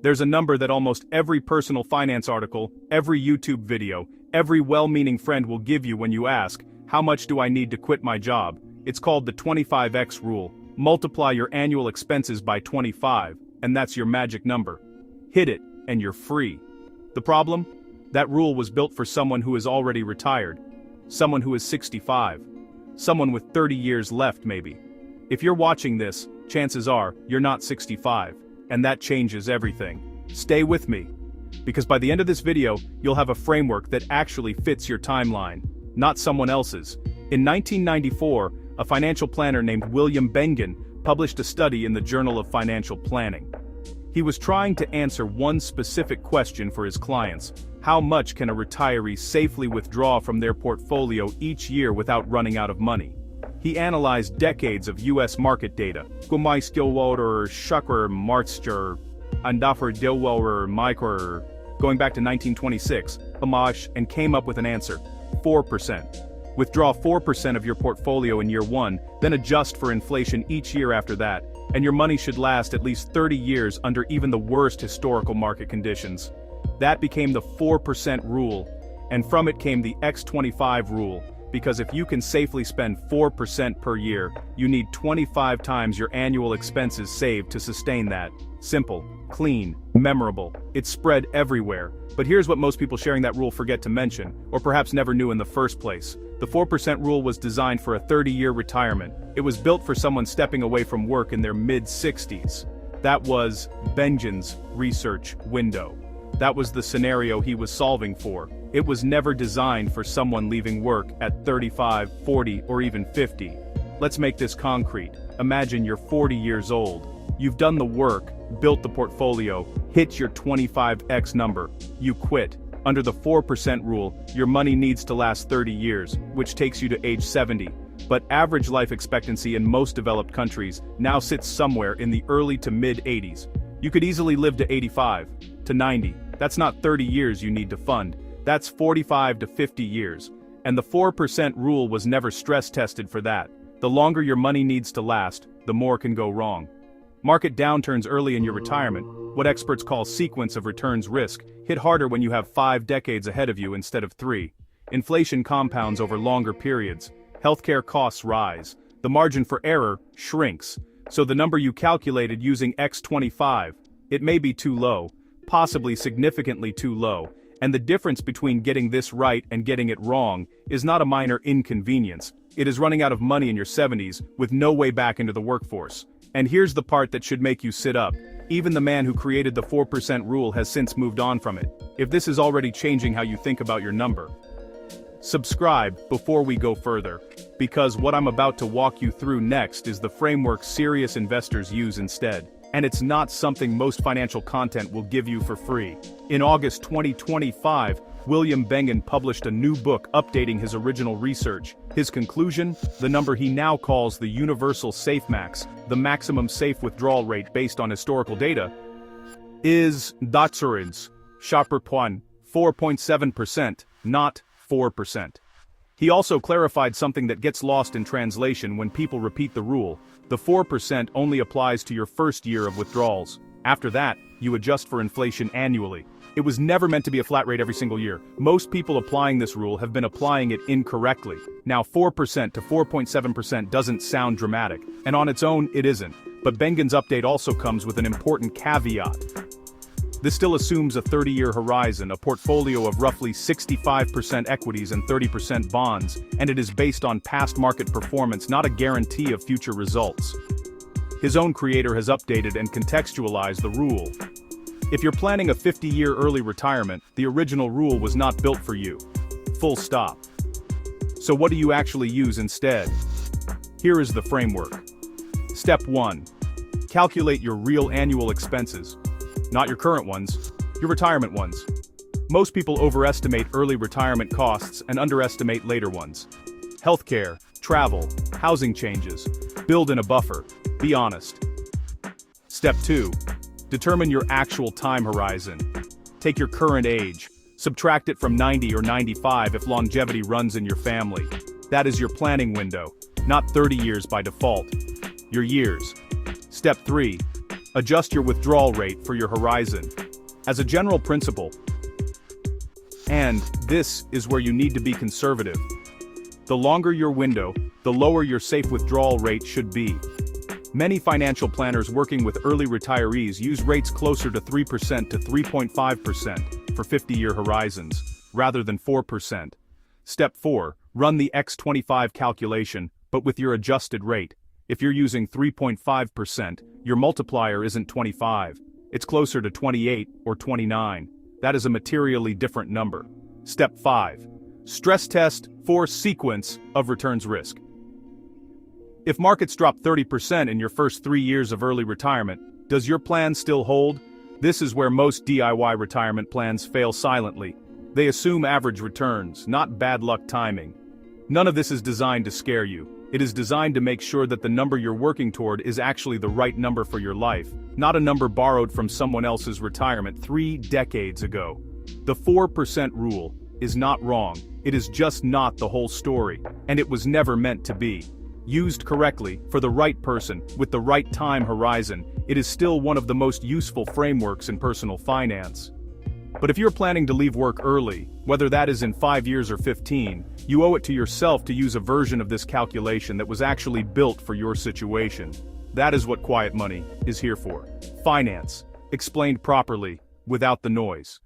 There's a number that almost every personal finance article, every YouTube video, every well-meaning friend will give you when you ask, how much do I need to quit my job? It's called the 25x rule. Multiply your annual expenses by 25, and that's your magic number. Hit it, and you're free. The problem? That rule was built for someone who is already retired. Someone who is 65. Someone with 30 years left maybe. If you're watching this, chances are, you're not 65. And that changes everything. Stay with me. Because by the end of this video, you'll have a framework that actually fits your timeline, not someone else's. In 1994, a financial planner named William Bengen published a study in the Journal of Financial Planning. He was trying to answer one specific question for his clients: how much can a retiree safely withdraw from their portfolio each year without running out of money? He analyzed decades of US market data, going back to 1926, and came up with an answer: 4%. Withdraw 4% of your portfolio in year 1, then adjust for inflation each year after that, and your money should last at least 30 years under even the worst historical market conditions. That became the 4% rule, and from it came the X25 rule, because if you can safely spend 4% per year, you need 25 times your annual expenses saved to sustain that. Simple, clean, memorable. It's spread everywhere. But here's what most people sharing that rule forget to mention, or perhaps never knew in the first place. The 4% rule was designed for a 30-year retirement. It was built for someone stepping away from work in their mid-60s. That was Bengen's research window. That was the scenario he was solving for. It was never designed for someone leaving work at 35, 40, or even 50. Let's make this concrete. Imagine you're 40 years old. You've done the work, built the portfolio, hit your 25x number. You quit. Under the 4% rule, your money needs to last 30 years, which takes you to age 70. But average life expectancy in most developed countries now sits somewhere in the early to mid-80s. You could easily live to 85, to 90. That's not 30 years you need to fund. That's 45 to 50 years. And the 4% rule was never stress-tested for that. The longer your money needs to last, the more can go wrong. Market downturns early in your retirement, what experts call sequence of returns risk, hit harder when you have 5 decades ahead of you instead of 3. Inflation compounds over longer periods. Healthcare costs rise. The margin for error shrinks. So the number you calculated using X25, it may be too low, possibly significantly too low. And the difference between getting this right and getting it wrong is not a minor inconvenience. It is running out of money in your 70s with no way back into the workforce. And here's the part that should make you sit up. Even the man who created the 4% rule has since moved on from it. If this is already changing how you think about your number, subscribe before we go further, because what I'm about to walk you through next is the framework serious investors use instead. And it's not something most financial content will give you for free. In August 2025, William Bengen published a new book updating his original research. His conclusion? The number he now calls the Universal Safe Max, the maximum safe withdrawal rate based on historical data, is sharper point 4.7%, not 4%. He also clarified something that gets lost in translation when people repeat the rule. The 4% only applies to your first year of withdrawals. After that, you adjust for inflation annually. It was never meant to be a flat rate every single year. Most people applying this rule have been applying it incorrectly. Now 4% to 4.7% doesn't sound dramatic, and on its own it isn't. But Bengen's update also comes with an important caveat. This still assumes a 30-year horizon, a portfolio of roughly 65% equities and 30% bonds, and it is based on past market performance, not a guarantee of future results. His own creator has updated and contextualized the rule. If you're planning a 50-year early retirement, the original rule was not built for you. Full stop. So what do you actually use instead? Here is the framework. Step 1. Calculate your real annual expenses. Not your current ones, your retirement ones. Most people overestimate early retirement costs and underestimate later ones. Healthcare, travel, housing changes. Build in a buffer. Be honest. Step 2. Determine your actual time horizon. Take your current age. Subtract it from 90 or 95 if longevity runs in your family. That is your planning window, not 30 years by default. Your years. Step 3. Adjust your withdrawal rate for your horizon. As a general principle, and this is where you need to be conservative. The longer your window, the lower your safe withdrawal rate should be. Many financial planners working with early retirees use rates closer to 3% to 3.5% for 50-year horizons, rather than 4%. Step 4. Run the X25 calculation, but with your adjusted rate. If you're using 3.5%, your multiplier isn't 25. It's closer to 28 or 29. That is a materially different number. Step 5. Stress test for sequence of returns risk. If markets drop 30% in your first 3 years of early retirement, does your plan still hold? This is where most DIY retirement plans fail silently. They assume average returns, not bad luck timing. None of this is designed to scare you. It is designed to make sure that the number you're working toward is actually the right number for your life, not a number borrowed from someone else's retirement 3 decades ago. The 4% rule is not wrong, it is just not the whole story, and it was never meant to be. Used correctly, for the right person, with the right time horizon, it is still one of the most useful frameworks in personal finance. But if you're planning to leave work early, whether that is in 5 years or 15, you owe it to yourself to use a version of this calculation that was actually built for your situation. That is what Quiet Money is here for. Finance, explained properly, without the noise.